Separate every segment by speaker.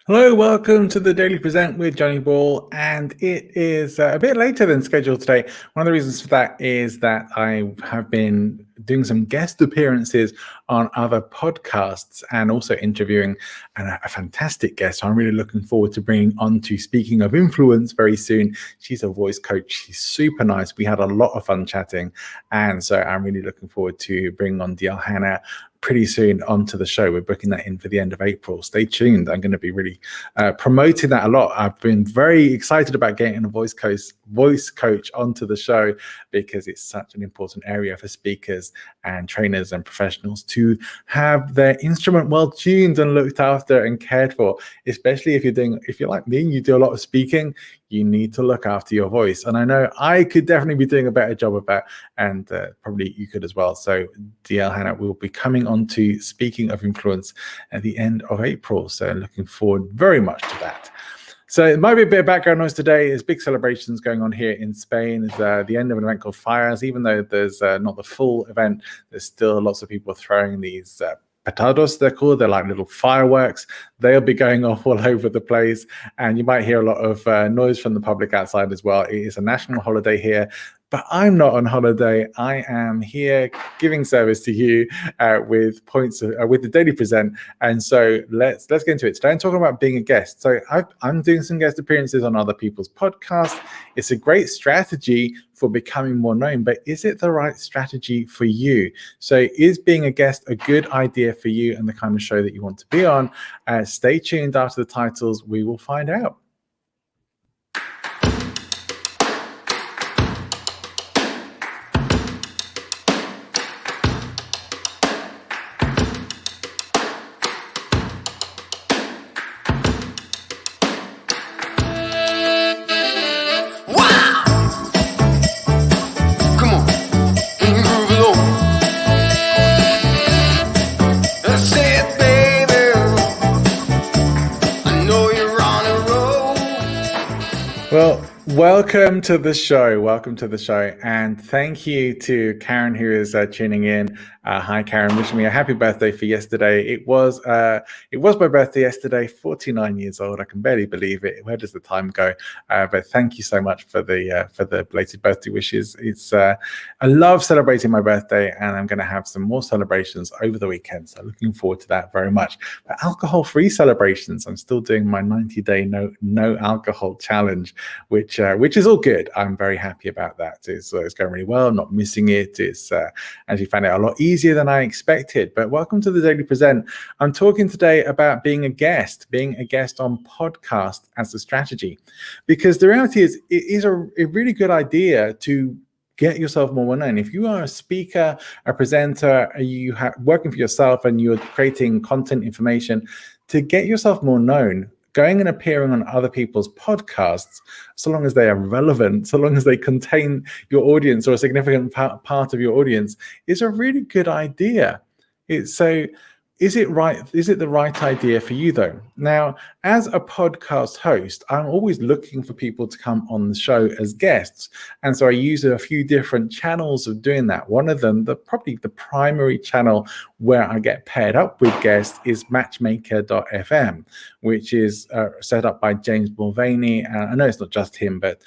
Speaker 1: Hello, welcome to the Daily Present with Johnny Ball, and it is a bit later than scheduled today. One of the reasons for that is that I have been doing some guest appearances on other podcasts and also interviewing a fantastic guest. So I'm really looking forward to bringing on to Speaking of Influence very soon. She's a voice coach. She's super nice. We had a lot of fun chatting, and so I'm really looking forward to bringing on Hannah pretty soon onto the show. We're booking that in for the end of April. Stay tuned. I'm going to be really promoting that a lot. I've been very excited about getting a voice coach onto the show because it's such an important area for speakers and trainers and professionals to have their instrument well tuned and looked after and cared for, especially if you're like me, you do a lot of speaking, you need to look after your voice. And I know I could definitely be doing a better job of that, and probably you could as well. So DL Hannah will be coming on to Speaking of Influence at the end of April. So looking forward very much to that. So it might be a bit of background noise today. There's big celebrations going on here in Spain. It's the end of an event called Fires. Even though there's not the full event, there's still lots of people throwing these petardos, they're called. They're like little fireworks. They'll be going off all over the place, and you might hear a lot of noise from the public outside as well. It is a national holiday here, but I'm not on holiday. I am here giving service to you with the Daily Present, and so let's get into it. Today I'm talking about being a guest. So I'm doing some guest appearances on other people's podcasts. It's a great strategy for becoming more known, but is it the right strategy for you? So is being a guest a good idea for you and the kind of show that you want to be on? Stay tuned after the titles. We will find out. Well, welcome to the show. Welcome to the show. And thank you to Karen, who is tuning in. Hi, Karen, wishing me a happy birthday for yesterday. It was my birthday yesterday, 49 years old. I can barely believe it. Where does the time go? But thank you so much for the belated birthday wishes. I love celebrating my birthday, and I'm going to have some more celebrations over the weekend. So looking forward to that very much. But alcohol-free celebrations. I'm still doing my 90-day no alcohol challenge, which is all good. I'm very happy about that. It's going really well. I'm not missing it. It's actually found it a lot easier than I expected. But welcome to the Daily Present. I'm talking today about being a guest on podcast as a strategy, because the reality is it is a really good idea to get yourself more known. If you are a speaker, a presenter, you working for yourself and you're creating content information to get yourself more known, going and appearing on other people's podcasts, so long as they are relevant, so long as they contain your audience or a significant part of your audience, is a really good idea. Is it right? Is it the right idea for you, though? Now, as a podcast host, I'm always looking for people to come on the show as guests. And so I use a few different channels of doing that. One of them, probably the primary channel where I get paired up with guests, is matchmaker.fm, which is set up by James Mulvaney. I know it's not just him, but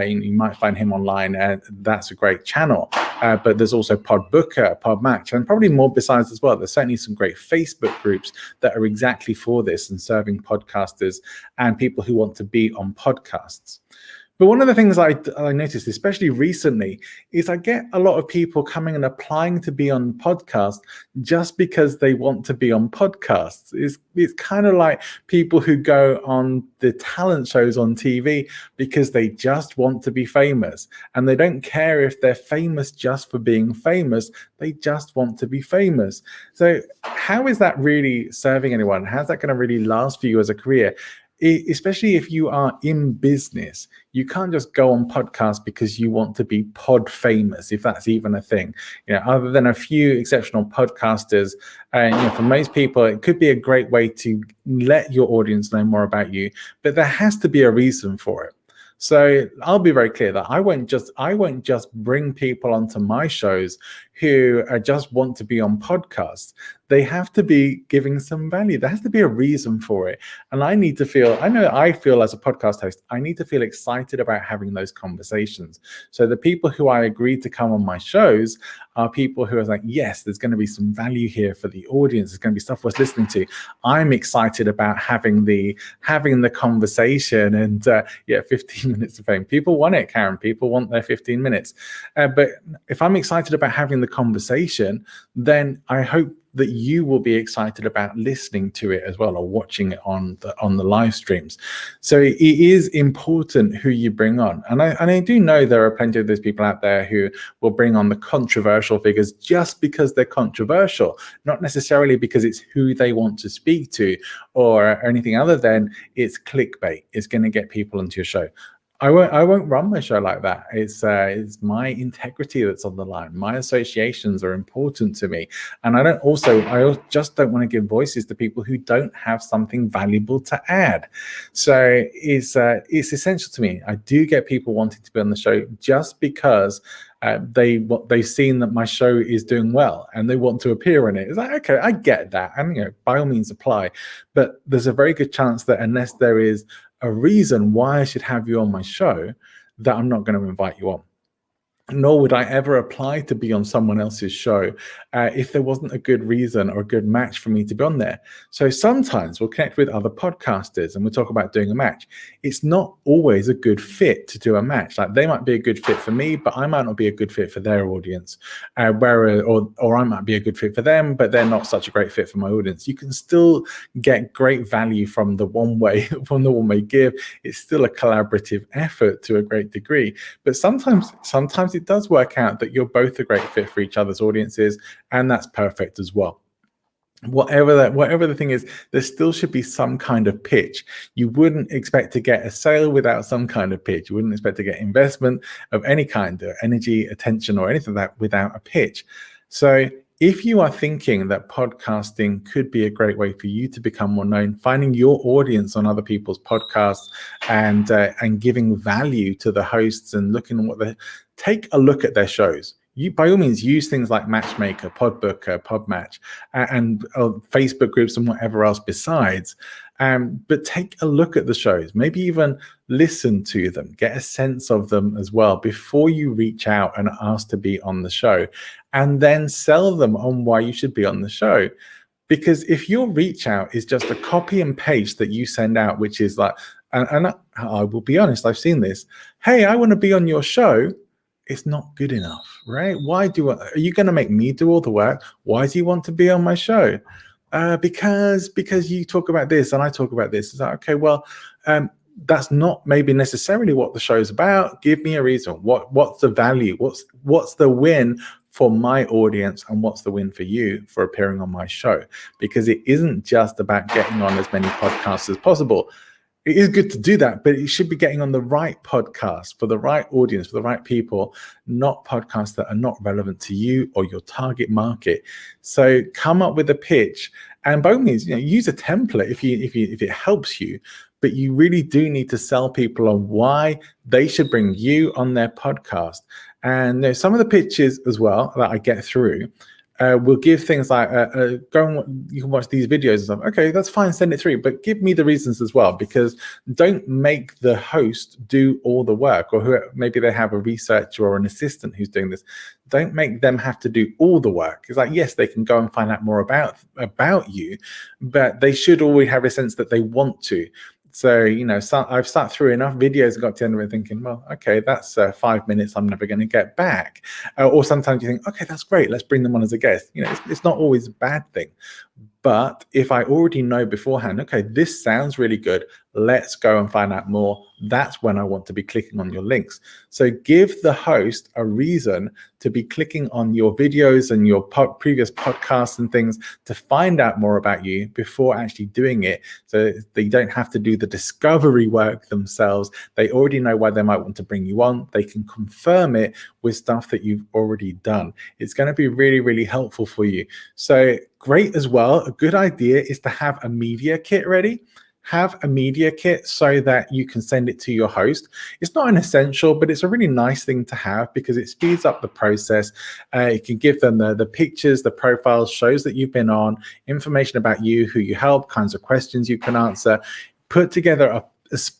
Speaker 1: you might find him online. That's a great channel. But there's also Podbooker, Podmatch, and probably more besides as well. There's certainly some great Facebook groups that are exactly for this and serving podcasters and people who want to be on podcasts. But one of the things I noticed, especially recently, is I get a lot of people coming and applying to be on podcasts just because they want to be on podcasts. It's kind of like people who go on the talent shows on TV because they just want to be famous. And they don't care if they're famous just for being famous. They just want to be famous. So how is that really serving anyone? How's that going to really last for you as a career? Especially if you are in business, you can't just go on podcasts because you want to be pod famous, if that's even a thing. Other than a few exceptional podcasters, for most people, it could be a great way to let your audience know more about you, but there has to be a reason for it. So I'll be very clear that I won't just bring people onto my shows who just want to be on podcasts, they have to be giving some value. There has to be a reason for it. And I need to feel, I feel as a podcast host, I need to feel excited about having those conversations. So the people who I agreed to come on my shows are people who are like, yes, there's going to be some value here for the audience. There's going to be stuff worth listening to. I'm excited about having the conversation, and 15 minutes of fame. People want it, Karen. People want their 15 minutes. But if I'm excited about having the conversation, then I hope that you will be excited about listening to it as well, or watching it on the live streams. So it is important who you bring on. And I do know there are plenty of those people out there who will bring on the controversial figures just because they're controversial, not necessarily because it's who they want to speak to or anything other than it's clickbait. It's going to get people onto your show. I won't run my show like that. It's my integrity that's on the line. My associations are important to me, and I just don't want to give voices to people who don't have something valuable to add. So it's essential to me. I do get people wanting to be on the show just because they've seen that my show is doing well and they want to appear in it. It's like, okay, I get that, and by all means apply. But there's a very good chance that unless there is a reason why I should have you on my show, that I'm not going to invite you on. Nor would I ever apply to be on someone else's show if there wasn't a good reason or a good match for me to be on there. So sometimes we'll connect with other podcasters and we'll talk about doing a match. It's not always a good fit to do a match. Like, they might be a good fit for me, but I might not be a good fit for their audience. Or I might be a good fit for them, but they're not such a great fit for my audience. You can still get great value from the one-way give. It's still a collaborative effort to a great degree. But sometimes it does work out that you're both a great fit for each other's audiences, and that's perfect as well. Whatever the thing is, there still should be some kind of pitch. You wouldn't expect to get a sale without some kind of pitch. You wouldn't expect to get investment of any kind, or energy, attention, or anything like that without a pitch. So if you are thinking that podcasting could be a great way for you to become more known, finding your audience on other people's podcasts and giving value to the hosts and looking at take a look at their shows. You, by all means, use things like Matchmaker, Podbooker, Podmatch, and Facebook groups and whatever else besides. But take a look at the shows, maybe even listen to them, get a sense of them as well before you reach out and ask to be on the show, and then sell them on why you should be on the show. Because if your reach out is just a copy and paste that you send out, which is like, and I will be honest, I've seen this. Hey, I want to be on your show. It's not good enough, right? Are you going to make me do all the work? Why do you want to be on my show? Because you talk about this and I talk about this. It's like, okay, well, that's not maybe necessarily what the show's about. Give me a reason. What's the value? What's the win for my audience, and what's the win for you for appearing on my show? Because it isn't just about getting on as many podcasts as possible. It is good to do that, but you should be getting on the right podcast for the right audience, for the right people, not podcasts that are not relevant to you or your target market. So come up with a pitch, and by all means, use a template if it helps you. But you really do need to sell people on why they should bring you on their podcast. And some of the pitches as well that I get through we'll give things like you can watch these videos and stuff. Okay, that's fine, send it through, but give me the reasons as well, because don't make the host do all the work, or maybe they have a researcher or an assistant who's doing this. Don't make them have to do all the work. It's like, yes, they can go and find out more about you, but they should always have a sense that they want to. So, I've sat through enough videos and got to the end of it thinking, well, okay, that's 5 minutes I'm never going to get back. Or sometimes you think, okay, that's great, let's bring them on as a guest. It's not always a bad thing. But if I already know beforehand, okay, this sounds really good, let's go and find out more, that's when I want to be clicking on your links. So give the host a reason to be clicking on your videos and your previous podcasts and things to find out more about you before actually doing it. So they don't have to do the discovery work themselves. They already know why they might want to bring you on. They can confirm it with stuff that you've already done. It's going to be really, really helpful for you. So great as well. A good idea is to have a media kit ready. have a media kit so that you can send it to your host. It's not an essential, but it's a really nice thing to have because it speeds up the process. It can give them the pictures, the profiles, shows that you've been on, information about you, who you help, kinds of questions you can answer. Put together a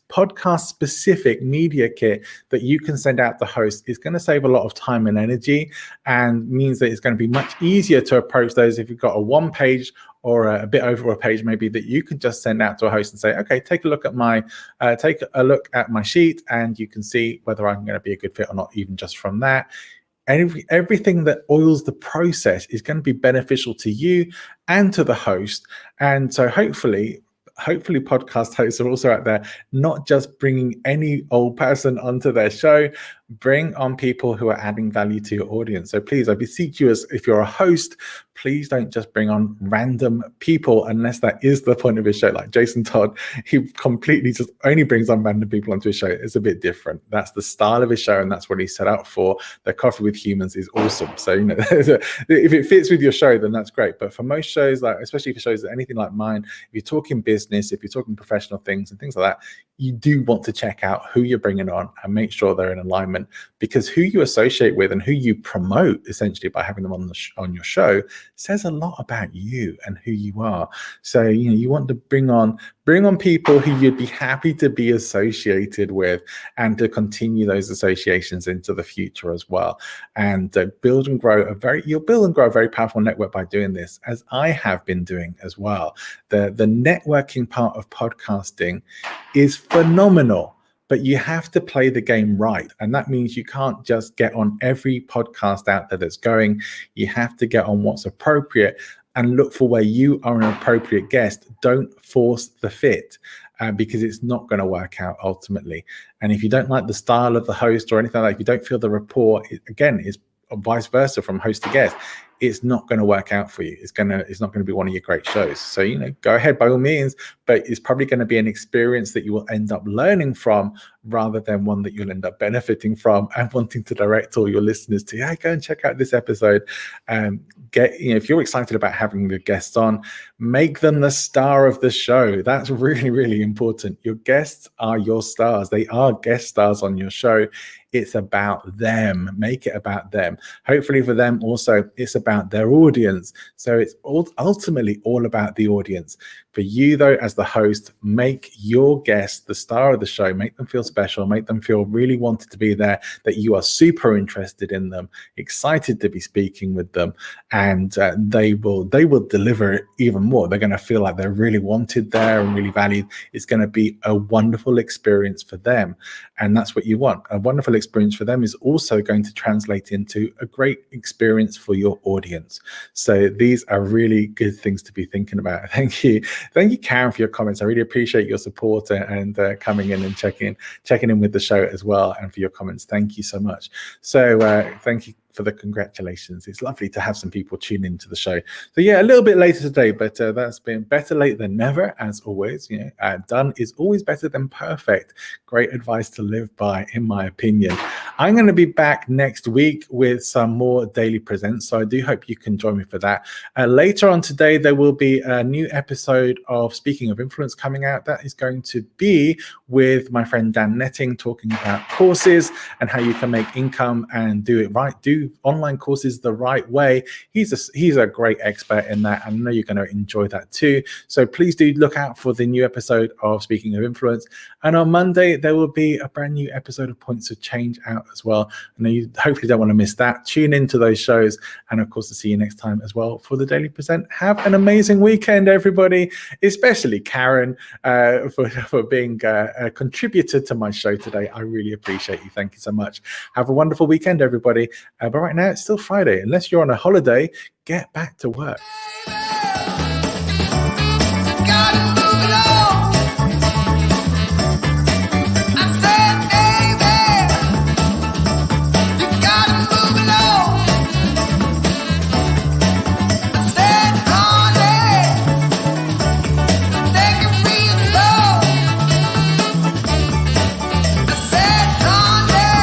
Speaker 1: podcast specific media kit that you can send out to hosts is going to save a lot of time and energy, and means that it's going to be much easier to approach those if you've got a one page or a bit over a page maybe that you can just send out to a host and say, okay, take a look at my sheet, and you can see whether I'm going to be a good fit or not, even just from that. Everything that oils the process is going to be beneficial to you and to the host. And so hopefully podcast hosts are also out there not just bringing any old person onto their show. Bring on people who are adding value to your audience. So please, I beseech you, as if you're a host, please don't just bring on random people unless that is the point of his show. Like Jason Todd, he completely just only brings on random people onto his show. It's a bit different. That's the style of his show, and that's what he's set out for. The Coffee with Humans is awesome. So, you know, if it fits with your show, then that's great. But for most shows, like especially for shows that anything like mine, if you're talking business, if you're talking professional things and things like that, you do want to check out who you're bringing on and make sure they're in alignment, because who you associate with and who you promote essentially by having them on your show says a lot about you and who you are. So, you know, you want to bring on people who you'd be happy to be associated with and to continue those associations into the future as well. And you'll build and grow a very powerful network by doing this, as I have been doing as well. The networking part of podcasting is phenomenal, but you have to play the game right. And that means you can't just get on every podcast out there that's going. You have to get on what's appropriate and look for where you are an appropriate guest. Don't force the fit, because it's not going to work out ultimately. And if you don't like the style of the host or anything like that, if you don't feel the rapport, again, it's vice versa from host to guest, it's not going to work out for you. It's not going to be one of your great shows. So, you know, go ahead by all means, but it's probably going to be an experience that you will end up learning from rather than one that you'll end up benefiting from and wanting to direct all your listeners to, hey, go and check out this episode. If you're excited about having the guests on, make them the star of the show. That's really, really important. Your guests are your stars. They are guest stars on your show. It's about them. Make it about them. Hopefully for them also, it's about their audience. So it's ultimately all about the audience. For you, though, as the host, make your guest the star of the show. Make them feel special. Make them feel really wanted to be there, that you are super interested in them, excited to be speaking with them, and they will deliver it even more. They're going to feel like they're really wanted there and really valued. It's going to be a wonderful experience for them, and that's what you want. A wonderful experience for them is also going to translate into a great experience for your audience. So these are really good things to be thinking about. Thank you, Karen, for your comments. I really appreciate your support and coming in and checking in with the show as well, and for your comments. Thank you so much. So thank you for the congratulations. It's lovely to have some people tune into the show. So yeah, a little bit later today, but that's been better late than never, as always. You know, done is always better than perfect. Great advice to live by, in my opinion. I'm going to be back next week with some more daily presents, so I do hope you can join me for that. Later on today, there will be a new episode of Speaking of Influence coming out. That is going to be with my friend Dan Netting, talking about courses and how you can make income and do it right, do online courses the right way. He's a great expert in that. I know you're going to enjoy that too. So please do look out for the new episode of Speaking of Influence. And on Monday, there will be a brand new episode of Points of Change out as well. I know you hopefully don't want to miss that. Tune into those shows. And of course, to see you next time as well for the Daily Present. Have an amazing weekend, everybody, especially Karen, for being a contributor to my show today. I really appreciate you. Thank you so much. Have a wonderful weekend, everybody. But right now, it's still Friday. Unless you're on a holiday, get back to work.